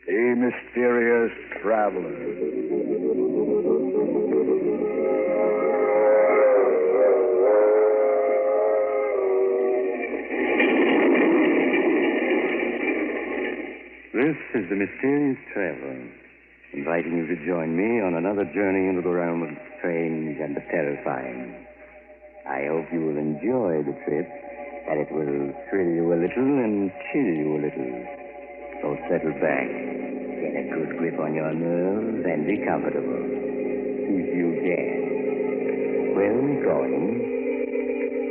The mysterious traveler. This is the Mysterious Traveler, inviting you to join me on another journey into the realm of the strange and the terrifying. I hope you will enjoy the trip, and it will thrill you a little and chill you a little. So settle back, get a good grip on your nerves, and be comfortable, if you can. Where are we going?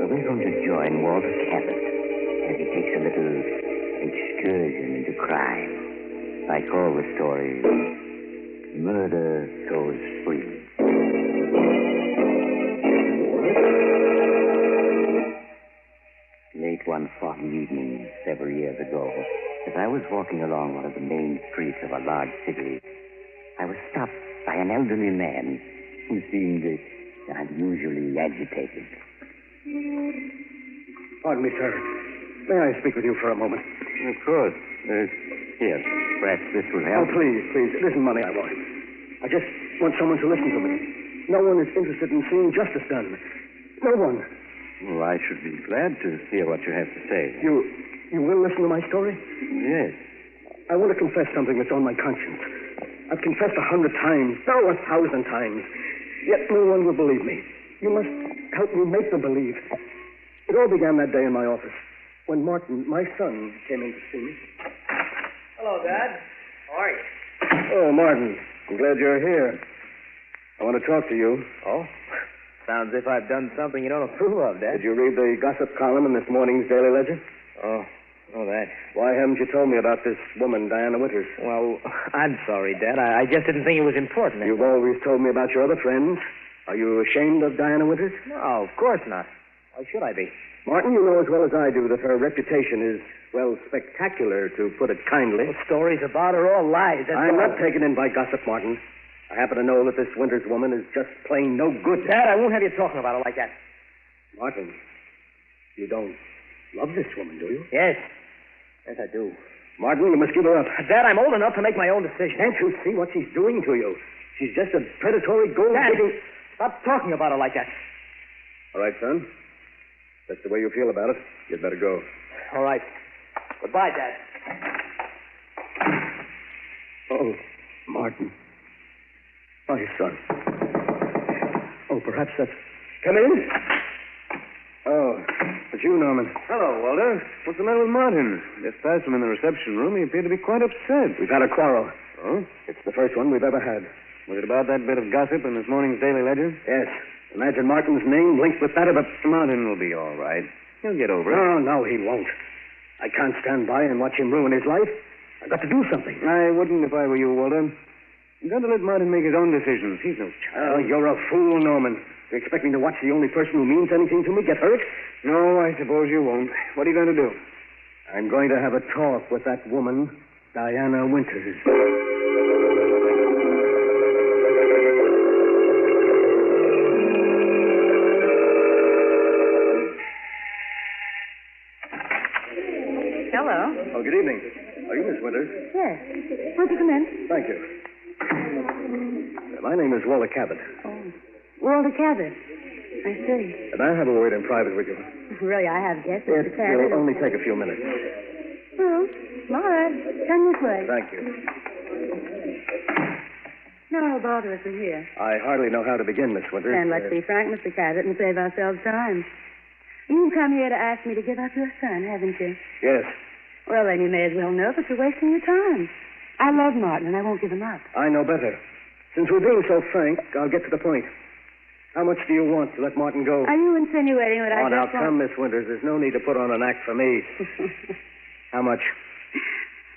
Well, we're going to join Walter Cabot as he takes a little excursion into crime. I call the story Murder Goes Free. Late one foggy evening several years ago, as I was walking along one of the main streets of a large city, I was stopped by an elderly man who seemed unusually agitated. Pardon me, sir. May I speak with you for a moment? Of course. Here, perhaps this will Oh, help. please. It isn't money I want. I just want someone to listen to me. No one is interested in seeing justice done. No one. Well, I should be glad to hear what you have to say. You will listen to my story? Yes. I want to confess something that's on my conscience. I've confessed 100 times, no, 1,000 times. Yet no one will believe me. You must help me make them believe. It all began that day in my office when Martin, my son, came in to see me. Hello, Dad. How are you? Oh, Martin, I'm glad you're here. I want to talk to you. Oh? Sounds as if I've done something you don't approve of, Dad. Did you read the gossip column in this morning's Daily Ledger? Oh, that. Why haven't you told me about this woman, Diana Winters? Well, I'm sorry, Dad. I just didn't think it was important. You've always told me about your other friends. Are you ashamed of Diana Winters? No, of course not. Why should I be? Martin, you know as well as I do that her reputation is, well, spectacular, to put it kindly. The stories about her are all lies. I'm not taken in by gossip, Martin. I happen to know that this Winters woman is just plain no good. Dad, I won't have you talking about her like that. Martin, you don't love this woman, do you? Yes. Yes, I do. Martin, you must give her up. Dad, I'm old enough to make my own decision. Can't you see what she's doing to you? She's just a predatory gold Dad, digging... stop talking about her like that. All right, son. That's the way you feel about it. You'd better go. All right. Goodbye, Dad. Oh, Martin. My son. Oh, perhaps that's... Come in. Oh, it's you, Norman. Hello, Walter. What's the matter with Martin? Just past him in the reception room. He appeared to be quite upset. We've had a quarrel. Oh? It's the first one we've ever had. Was it about that bit of gossip in this morning's Daily Ledger? Yes. Imagine Martin's name linked with that of a... Martin will be all right. He'll get over it. No, he won't. I can't stand by and watch him ruin his life. I've got to do something. I wouldn't if I were you, Walter. You've got to let Martin make his own decisions. He's no child. Oh, you're a fool, Norman. You expect me to watch the only person who means anything to me get hurt? No, I suppose you won't. What are you going to do? I'm going to have a talk with that woman, Diana Winters. Hello. Oh, good evening. Are you Miss Winters? Yes. Won't you come in? Thank you. My name is Walter Cabot. Oh. Walter Cabot. I see. And I have a word in private with you. Really, I have guessed, It Mr. Cabot. will only take a few minutes. Well, all right. Come this way. Thank you. No, no bother us in here. I hardly know how to begin, Miss Winters. And let's be frank, Mr. Cabot, and save ourselves time. You've come here to ask me to give up your son, haven't you? Yes. Well, then you may as well know that you're wasting your time. I love Martin, and I won't give him up. I know better. Since we're being so frank, I'll get to the point. How much do you want to let Martin go? Are you insinuating that I now, just come, Miss Winters. There's no need to put on an act for me. How much?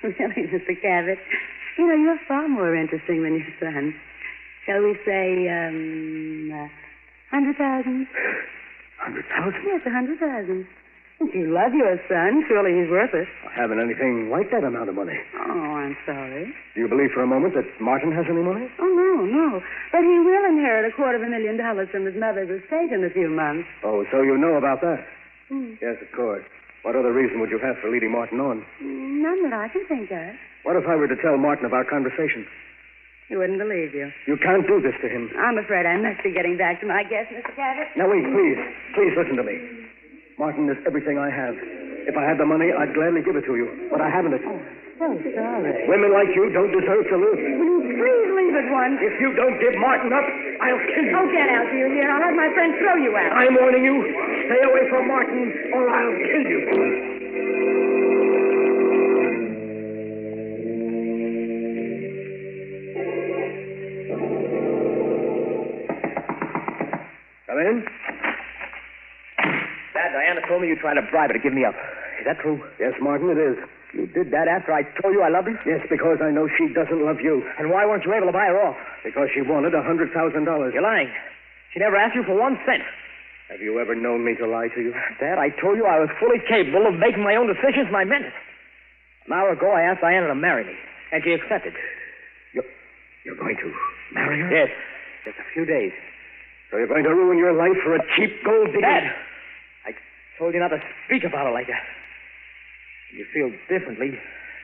Really, Mr. Cabot, you know, you're far more interesting than your son. Shall we say, 100,000? 100,000? Yes, 100,000. If you love your son, surely he's worth it. I haven't anything like that amount of money. Oh, I'm sorry. Do you believe for a moment that Martin has any money? Oh, no. But he will inherit $250,000 from his mother's estate in a few months. Oh, so you know about that? Yes, of course. What other reason would you have for leading Martin on? None that I can think of. What if I were to tell Martin of our conversation? He wouldn't believe you. You can't do this to him. I'm afraid I must be getting back to my guest, Mr. Cabot. Now, wait, please. Please listen to me. Martin is everything I have. If I had the money, I'd gladly give it to you. But I haven't it. So sorry. Women like you don't deserve to live. Please leave at once. If you don't give Martin up, I'll kill you. Oh, get out, do you hear? I'll have my friend throw you out. I'm warning you. Stay away from Martin, or I'll kill you. Come in. Dad, Diana told me you tried to bribe her to give me up. Is that true? Yes, Martin, it is. You did that after I told you I loved her? Yes, because I know she doesn't love you. And why weren't you able to buy her off? Because she wanted $100,000. You're lying. She never asked you for 1 cent. Have you ever known me to lie to you? Dad, I told you I was fully capable of making my own decisions, and I meant it. An hour ago, I asked Diana to marry me, and she accepted. You're going to marry her? Yes. Just a few days. So you're going to ruin your life for a cheap gold digger? Dad, I told you not to speak about her like that. If you feel differently,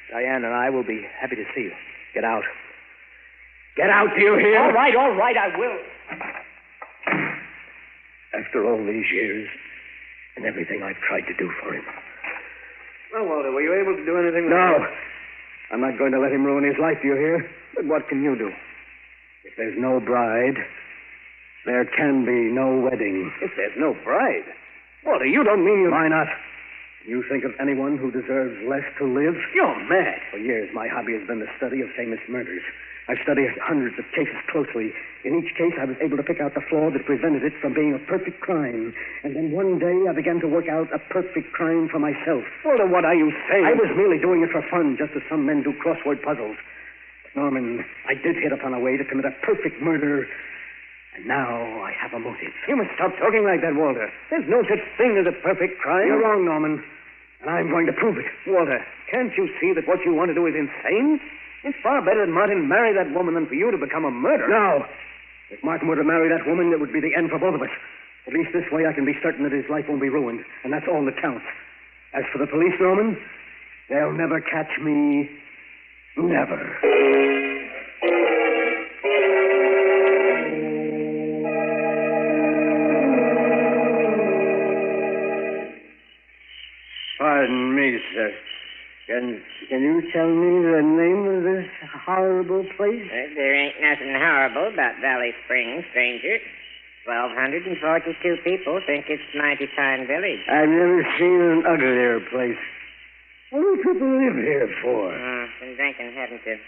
Diane and I will be happy to see you. Get out. Get out, do you hear? All right, I will. After all these years and everything I've tried to do for him. Well, Walter, were you able to do anything? No. I'm not going to let him ruin his life, do you hear? But what can you do? If there's no bride, there can be no wedding. If there's no bride? Walter, you don't mean you... Why not? You think of anyone who deserves less to live? You're mad. For years, my hobby has been the study of famous murders. I've studied hundreds of cases closely. In each case, I was able to pick out the flaw that prevented it from being a perfect crime. And then one day, I began to work out a perfect crime for myself. Walter, what are you saying? I was merely doing it for fun, just as some men do crossword puzzles. But, Norman, I did hit upon a way to commit a perfect murder, and now I have a motive. You must stop talking like that, Walter. There's no such thing as a perfect crime. You're wrong, Norman, and I'm going to prove it. Walter, can't you see that what you want to do is insane? It's far better that Martin marry that woman than for you to become a murderer. No. If Martin were to marry that woman, it would be the end for both of us. At least this way I can be certain that his life won't be ruined, and that's all that counts. As for the police, Norman, they'll never catch me. Never. Pardon me, sir. Can you tell me the name of this horrible place? There ain't nothing horrible about Valley Springs, stranger. 1,242 people think it's a mighty fine village. I've never seen an uglier place. What do people live here for? Been drinking, haven't you?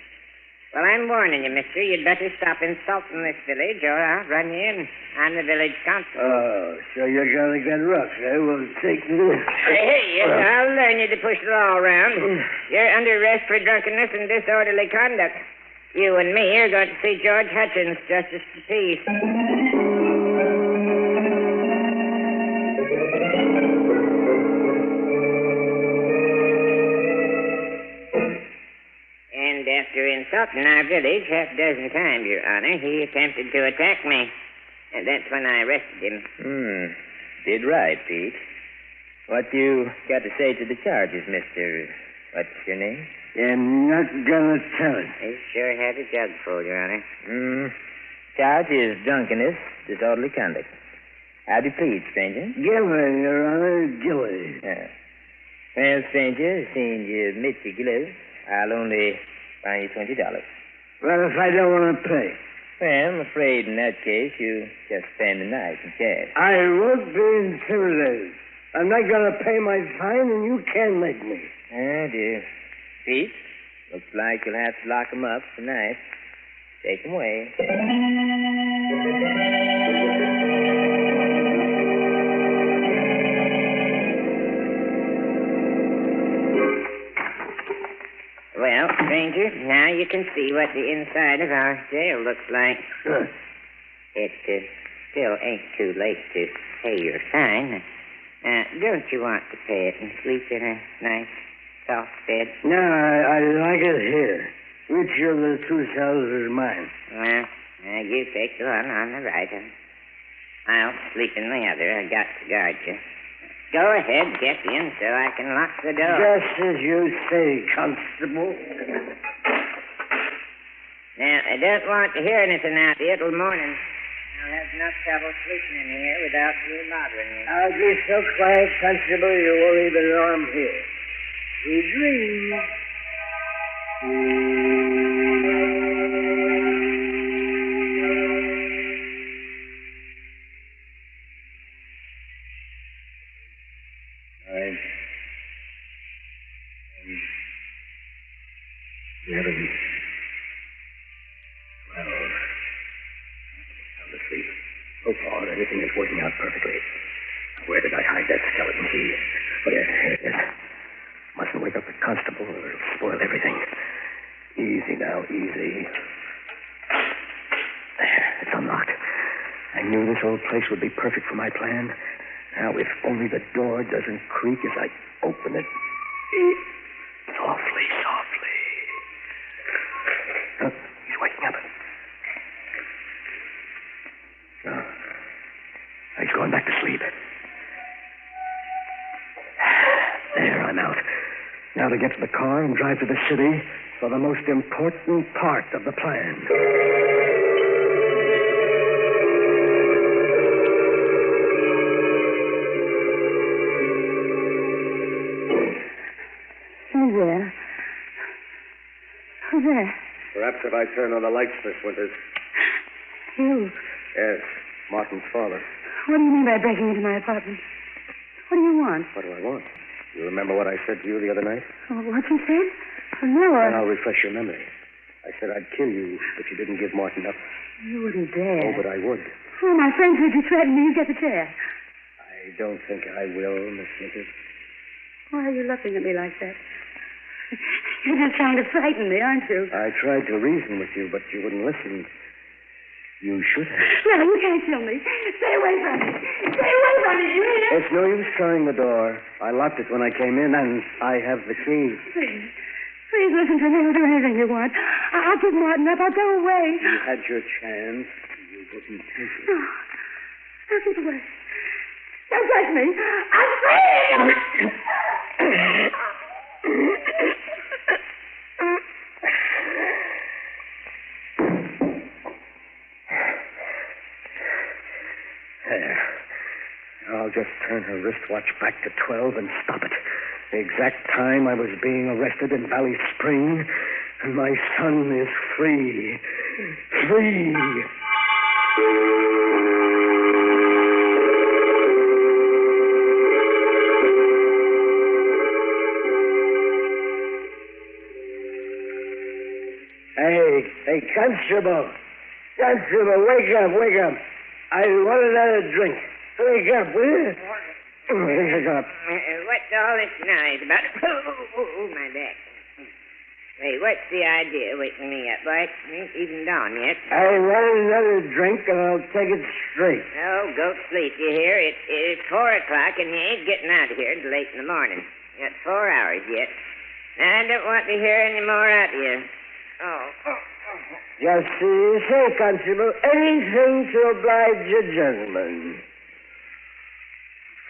Well, I'm warning you, mister. You'd better stop insulting this village, or I'll run you in. I'm the village constable. Oh, so you're going to get rough, eh? Well, take this. Hey, I'll learn you to push the law around. You're under arrest for drunkenness and disorderly conduct. You and me are going to see George Hutchins, Justice of the Peace. And after insulting our village half a dozen times, Your Honor, he attempted to attack me. And that's when I arrested him. Did right, Pete. What you got to say to the charges, mister? What's your name? I'm not going to tell it. He sure had a jug full, Your Honor. Charge is drunkenness, disorderly conduct. How'd you plead, stranger? Gilly, Your Honor, Gilly. Yeah. Well, stranger, seeing you admit your guilt, I'll only fine you $20. Well, if I don't want to pay? Well, I'm afraid in that case you just spend the night in cash. I won't be intimidated. I'm not going to pay my fine, and you can't make me. Oh, dear. Pete, looks like you'll have to lock him up tonight. Take him away. Well, stranger, now you can see what the inside of our jail looks like. It still ain't too late to pay your fine. Don't you want to pay it and sleep in a nice, soft bed? No, I like it here. Which of the two cells is mine? Well, you take the one on the right. I'll sleep in the other. I got to guard you. Go ahead, get in so I can lock the door. Just as you say, Constable. Now, I don't want to hear anything out here till morning. I'll have enough trouble sleeping in here without you bothering me. I'll be so quiet, Constable, you won't even know I'm here. We dream. So far, everything is working out perfectly. Where did I hide that skeleton key? Oh, yes, here it is. Mustn't wake up the constable or it'll spoil everything. Easy now, easy. There, it's unlocked. I knew this old place would be perfect for my plan. Now, if only the door doesn't creak as I open it. Softly, softly. Oh, he's waking up. Oh, he's going back to sleep. There, I'm out. Now to get to the car and drive to the city for the most important part of the plan. Who's there? Who's there? Perhaps if I turn on the lights, Miss Winters. You. Yes, Martin's father. What do you mean by breaking into my apartment? What do you want? What do I want? You remember what I said to you the other night? Oh, what you said? Oh, no, And I'll refresh your memory. I said I'd kill you if you didn't give Martin up. You wouldn't dare. Oh, but I would. Oh, my friends heard you threaten me. You get the chair. I don't think I will, Miss Winters. Why are you looking at me like that? You're just trying to frighten me, aren't you? I tried to reason with you, but you wouldn't listen. You should have. No, you can't kill me. Stay away from me. Stay away from me, you hear? It's no use trying the door. I locked it when I came in, and I have the key. Please. Please listen to me. I'll do anything you want. I'll give Martin up. I'll go away. You had your chance. You wouldn't take it. No. I'll keep away. Don't touch me. I'm free. There. I'll just turn her wristwatch back to 12 and stop it. The exact time I was being arrested in Valley Spring, and my son is free. Free. Hey, Constable. Constable, wake up, wake up. I want another drink. Wake up, will you? Wake up. What's all this noise about? Oh, my back. Hey, what's the idea waking me up, boy? It ain't even dawn yet. I want another drink, and I'll take it straight. Oh, go to sleep, you hear? It's 4 o'clock, and you ain't getting out of here until late in the morning. You got 4 hours yet. I don't want to hear any more out of you. Oh. Just as you say, Constable. Anything to oblige a gentleman.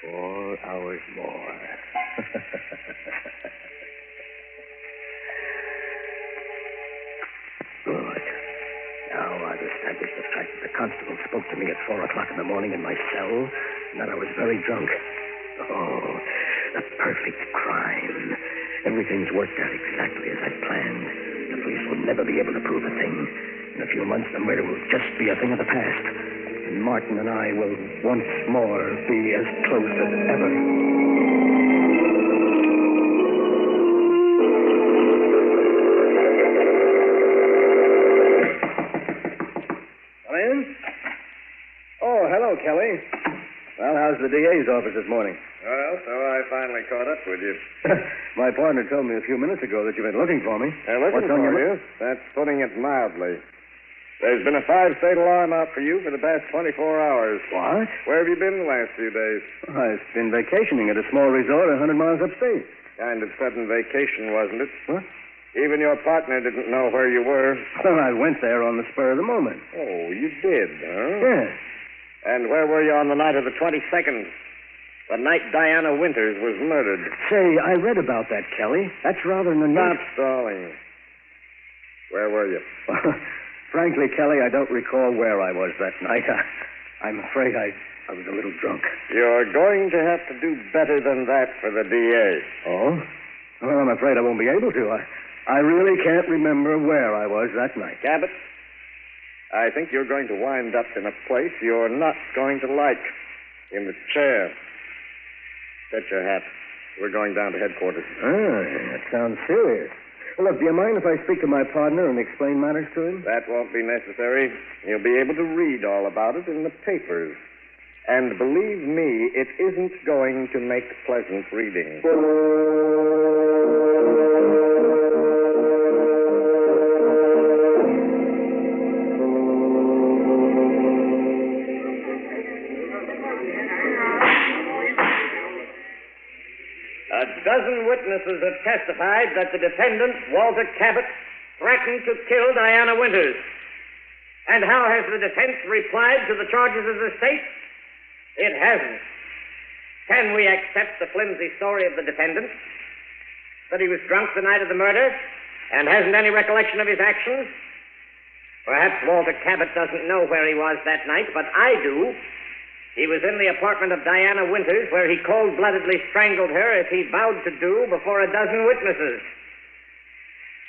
4 hours more. Good. Now I've established the fact that the constable spoke to me at 4 o'clock in the morning in my cell, and that I was very drunk. Oh, the perfect crime. Everything's worked out exactly as I planned. The police will never be able to prove a thing. In a few months, the murder will just be a thing of the past. And Martin and I will once more be as close as ever. Come in. Oh, hello, Kelly. Well, how's the DA's office this morning? Well, so I finally caught up with you. My partner told me a few minutes ago that you've been looking for me. Looking What's on for your you? That's putting it mildly. There's been a 5-state alarm out for you for the past 24 hours. What? Where have you been the last few days? I've been vacationing at a small resort 100 miles upstate. Kind of sudden vacation, wasn't it? What? Even your partner didn't know where you were. Well, I went there on the spur of the moment. Oh, you did, huh? Yes. And where were you on the night of the 22nd? The night Diana Winters was murdered. Say, I read about that, Kelly. That's rather an unusual... Stop stalling. Where were you? Frankly, Kelly, I don't recall where I was that night. I'm afraid I was a little drunk. You're going to have to do better than that for the DA. Oh? Well, I'm afraid I won't be able to. I really can't remember where I was that night. Cabot, I think you're going to wind up in a place you're not going to like. In the chair. Get your hat. We're going down to headquarters. That sounds serious. Well, look, do you mind if I speak to my partner and explain matters to him? That won't be necessary. You'll be able to read all about it in the papers. And believe me, it isn't going to make pleasant reading. A dozen witnesses have testified that the defendant, Walter Cabot, threatened to kill Diana Winters. And how has the defense replied to the charges of the state? It hasn't. Can we accept the flimsy story of the defendant? That he was drunk the night of the murder and hasn't any recollection of his actions? Perhaps Walter Cabot doesn't know where he was that night, but I do. He was in the apartment of Diana Winters, where he cold-bloodedly strangled her as he vowed to do before a dozen witnesses.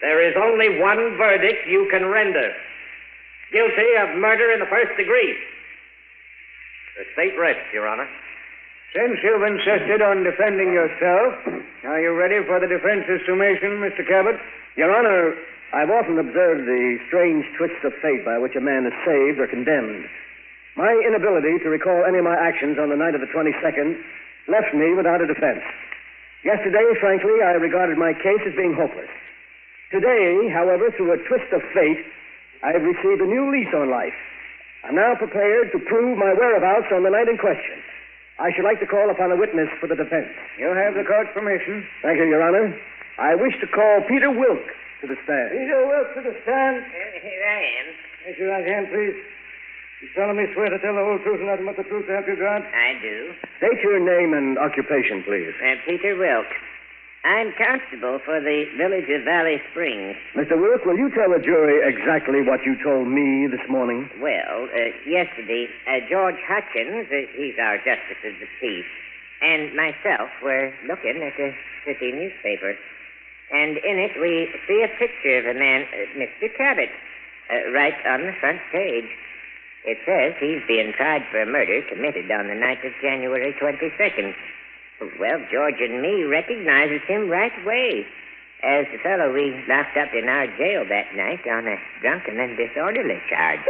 There is only one verdict you can render. Guilty of murder in the first degree. The state rests, Your Honor. Since you've insisted on defending yourself, are you ready for the defense's summation, Mr. Cabot? Your Honor, I've often observed the strange twists of fate by which a man is saved or condemned. My inability to recall any of my actions on the night of the 22nd left me without a defense. Yesterday, frankly, I regarded my case as being hopeless. Today, however, through a twist of fate, I have received a new lease on life. I'm now prepared to prove my whereabouts on the night in question. I should like to call upon a witness for the defense. You have the court's permission. Thank you, Your Honor. I wish to call Peter Wilk to the stand. Peter Wilk to the stand. Here I am. Raise your right hand, please. You solemnly swear to tell the whole truth and nothing but the truth to help you God? I do. State your name and occupation, please. Peter Wilk. I'm constable for the village of Valley Springs. Mr. Wilk, will you tell the jury exactly what you told me this morning? Well, yesterday, George Hutchins, he's our justice of the peace, and myself were looking at a city newspaper. And in it, we see a picture of a man, Mr. Cabot, right on the front page. It says he's being tried for a murder committed on the night of January 22nd. Well, George and me recognizes him right away as the fellow we locked up in our jail that night on a drunken and disorderly charge.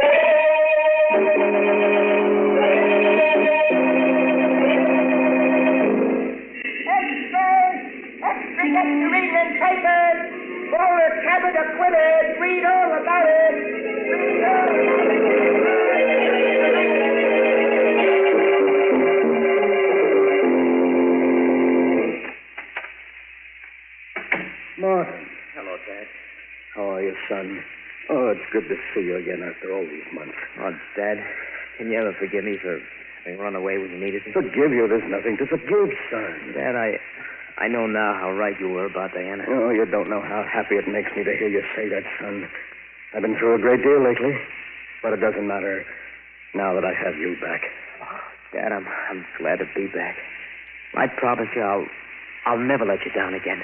Extra, get to reading in papers. Walter Cabot acquitted. Read all about it. Read all about it. Martin. Hello, Dad. How are you, son? Oh, it's good to see you again after all these months. Oh, Dad, can you ever forgive me for having run away when you needed me? Forgive you? There's nothing to forgive, son. Dad, I know now how right you were about Diana. Oh, you don't know how happy it makes me to hear you say that, son. I've been through a great deal lately, but it doesn't matter now that I have you back. Oh, Dad, I'm glad to be back. I promise you I'll never let you down again.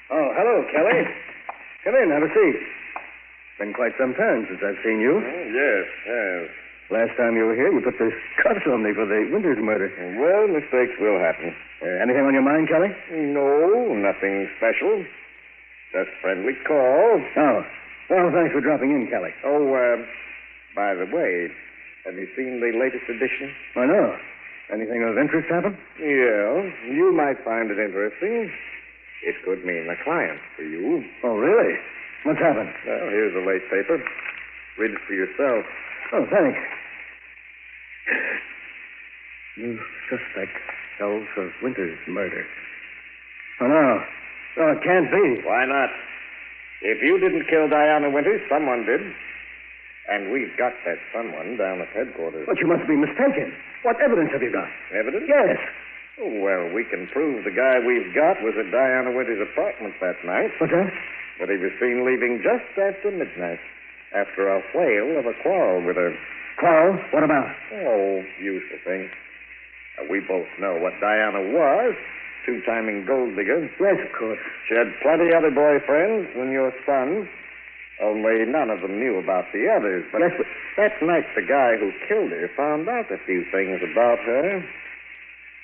Oh, hello, Kelly. Come in, have a seat. Been quite some time since I've seen you. Yes. Last time you were here, you put the cuffs on me for the Winters murder. Well, mistakes will happen. Anything on your mind, Kelly? No, nothing special. Just friendly call. Oh. Well, thanks for dropping in, Kelly. Oh, by the way, have you seen the latest edition? I know. Anything of interest happen? Yeah, you might find it interesting. It could mean a client for you. Oh, really? What's happened? Well, here's the late paper. Read it for yourself. Oh, thanks. New suspect held for Winters' murder. Oh, no. Oh, it can't be. Why not? If you didn't kill Diana Winters, someone did. And we've got that someone down at headquarters. But you must be mistaken. What evidence have you got? Evidence? Yes. Oh, well, we can prove the guy we've got was at Diana Winters' apartment that night. What's that? But he was seen leaving just after midnight, after a whale of a quarrel with her. Quarrel? What about? Oh, usual thing. We both know what Diana was. Two-timing gold digger. Yes, of course. She had plenty other boyfriends than your son. Only none of them knew about the others. But Yes, but... that night, the guy who killed her found out a few things about her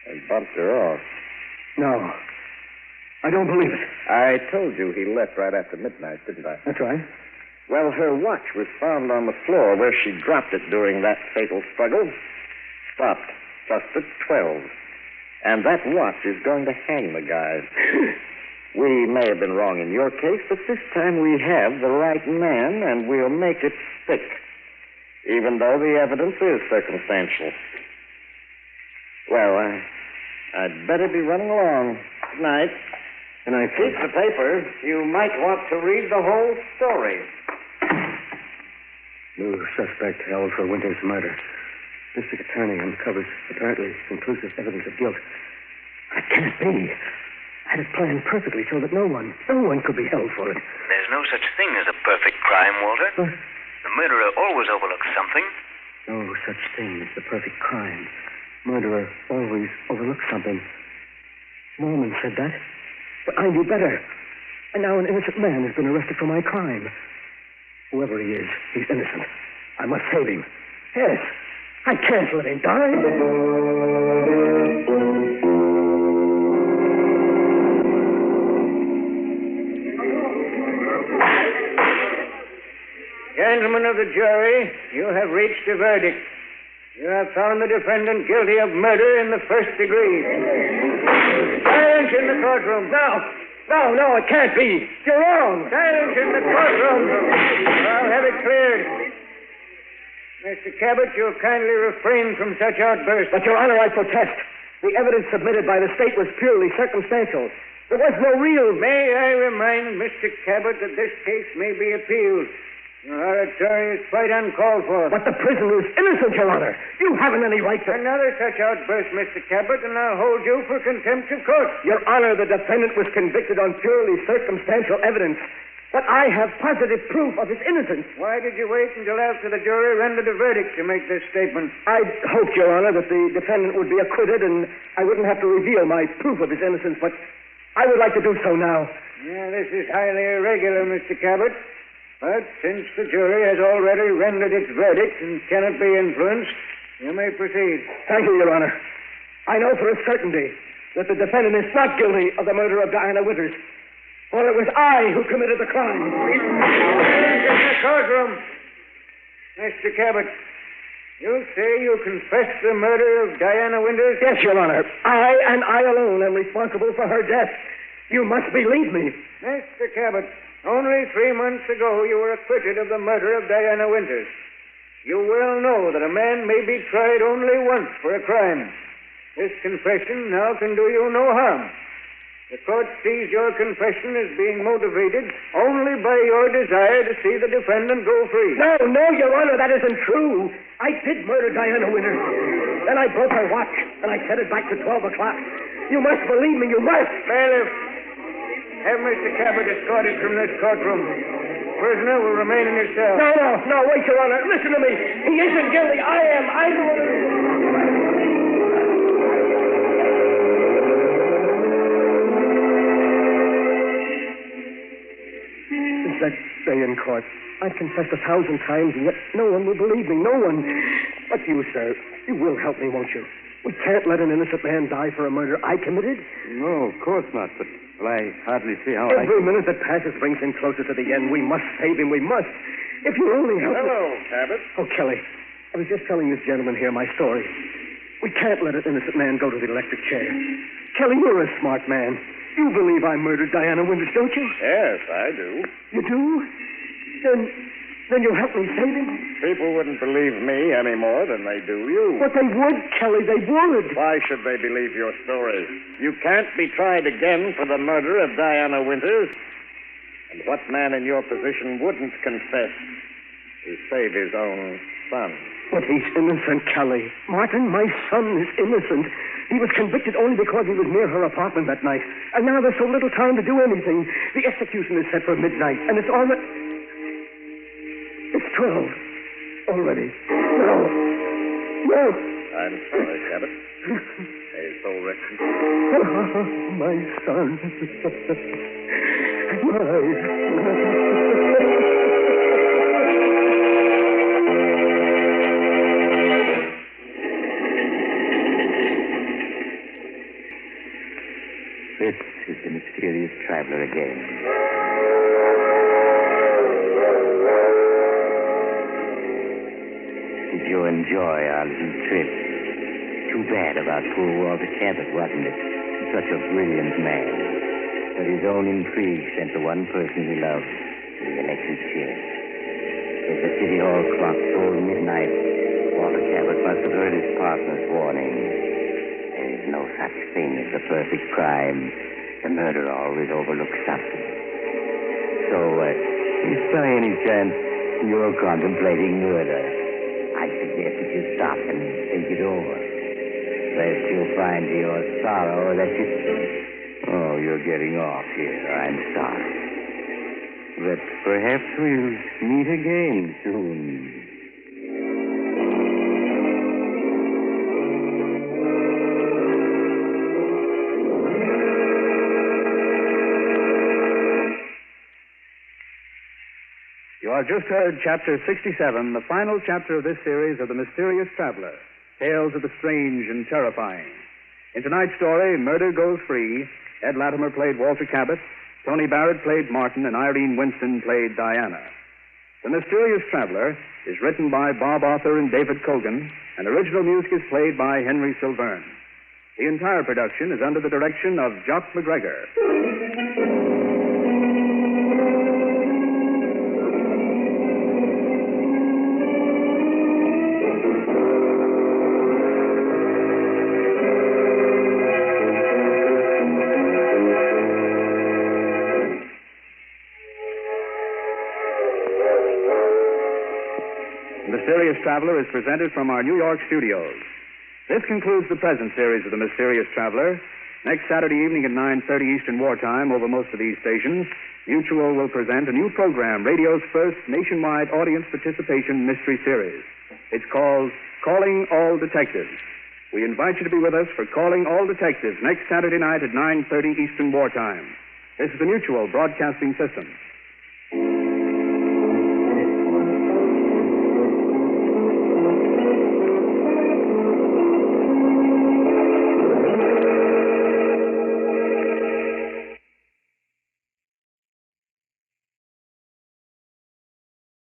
and bumped her off. No. I don't believe it. I told you he left right after midnight, didn't I? That's right. Well, her watch was found on the floor where she dropped it during that fatal struggle. Stopped just at 12. And that watch is going to hang the guy. We may have been wrong in your case, but this time we have the right man, and we'll make it stick, even though the evidence is circumstantial. Well, I'd better be running along. Good night. Good night, Keep the paper. You might want to read the whole story. New suspect held for Winters' murder. District Attorney uncovers apparently conclusive evidence of guilt. That can't be. I had it planned perfectly so that no one could be held for it. There's no such thing as a perfect crime, Walter. Huh? The murderer always overlooks something. No such thing as the perfect crime. Murderer always overlooks something. Norman said that. But I knew better. And now an innocent man has been arrested for my crime. Whoever he is, he's innocent. I must save him. Yes. I can't let him die. Gentlemen of the jury, you have reached a verdict. You have found the defendant guilty of murder in the first degree. Silence in the courtroom. No, it can't be. You're wrong. Silence in the courtroom. I'll have it cleared. Mr. Cabot, you'll kindly refrain from such outbursts. But, Your Honor, I protest. The evidence submitted by the state was purely circumstantial. There was no real... May I remind Mr. Cabot that this case may be appealed. Our attorney is quite uncalled for. But the prisoner is innocent, Your Honor. You haven't any right to... Another such outburst, Mr. Cabot, and I'll hold you for contempt of court. Your Honor, the defendant was convicted on purely circumstantial evidence. But I have positive proof of his innocence. Why did you wait until after the jury rendered a verdict to make this statement? I hoped, Your Honor, that the defendant would be acquitted and I wouldn't have to reveal my proof of his innocence, but I would like to do so now. Yeah, this is highly irregular, Mr. Cabot. But since the jury has already rendered its verdict and cannot be influenced, you may proceed. Thank you, Your Honor. I know for a certainty that the defendant is not guilty of the murder of Diana Winters, for it was I who committed the crime. In the courtroom. Mr. Cabot, you say you confessed the murder of Diana Winters? Yes, Your Honor. I and I alone am responsible for her death. You must believe me. Mr. Cabot, only 3 months ago you were acquitted of the murder of Diana Winters. You well know that a man may be tried only once for a crime. This confession now can do you no harm. The court sees your confession as being motivated only by your desire to see the defendant go free. No, Your Honor, that isn't true. I did murder Diana Winters. Then I broke her watch, and I set it back to 12 o'clock. You must believe me, you must. Bailiff, have Mr. Cabot escorted from this courtroom. Prisoner will remain in his cell. No, wait, Your Honor. Listen to me. He isn't guilty. I am. I'm the one who... Since that day in court, I've confessed 1,000 times, and yet no one will believe me. No one. But you, sir, you will help me, won't you? We can't let an innocent man die for a murder I committed. No, of course not, but I hardly see how Every minute that passes brings him closer to the end. We must save him. We must. If you only help Hello, Cabot. Oh, Kelly, I was just telling this gentleman here my story. We can't let an innocent man go to the electric chair. Kelly, you're a smart man. You believe I murdered Diana Winters, don't you? Yes, I do. You do? Then Then you'll help me save him? People wouldn't believe me any more than they do you. But they would, Kelly. They would. Why should they believe your story? You can't be tried again for the murder of Diana Winters. And what man in your position wouldn't confess to save his own son? But he's innocent, Kelly. Martin, my son is innocent. He was convicted only because he was near her apartment that night. And now there's so little time to do anything. The execution is set for midnight, and it's already... It's 12 already. No. I'm sorry, Cabot. His whole record. My son. This is the mysterious traveler again. Did you enjoy our little trip? Too bad about poor Walter Cabot, wasn't it? Such a brilliant man. But his own intrigue sent the one person he loved to the electric chair. As the city hall clock tolled midnight, Walter Cabot must have heard his partner's warning. There is no such thing as a perfect crime. The murderer always overlooks something. So, if by any chance you're contemplating murder, I suggest that you stop and think it over. Lest you'll find to your sorrow that you... Oh, you're getting off here. I'm sorry. But perhaps we'll meet again soon. You have just heard Chapter 67, the final chapter of this series of The Mysterious Traveler, Tales of the Strange and Terrifying. In tonight's story, Murder Goes Free, Ed Latimer played Walter Cabot, Tony Barrett played Martin, and Irene Winston played Diana. The Mysterious Traveler is written by Bob Arthur and David Cogan, and original music is played by Henry Silverne. The entire production is under the direction of Jock McGregor. The Mysterious Traveler is presented from our New York studios. This concludes the present series of The Mysterious Traveler. Next Saturday evening at 9:30 Eastern Wartime over most of these stations, Mutual will present a new program, radio's first nationwide audience participation mystery series. It's called Calling All Detectives. We invite you to be with us for Calling All Detectives next Saturday night at 9:30 Eastern Wartime. This is the Mutual Broadcasting System.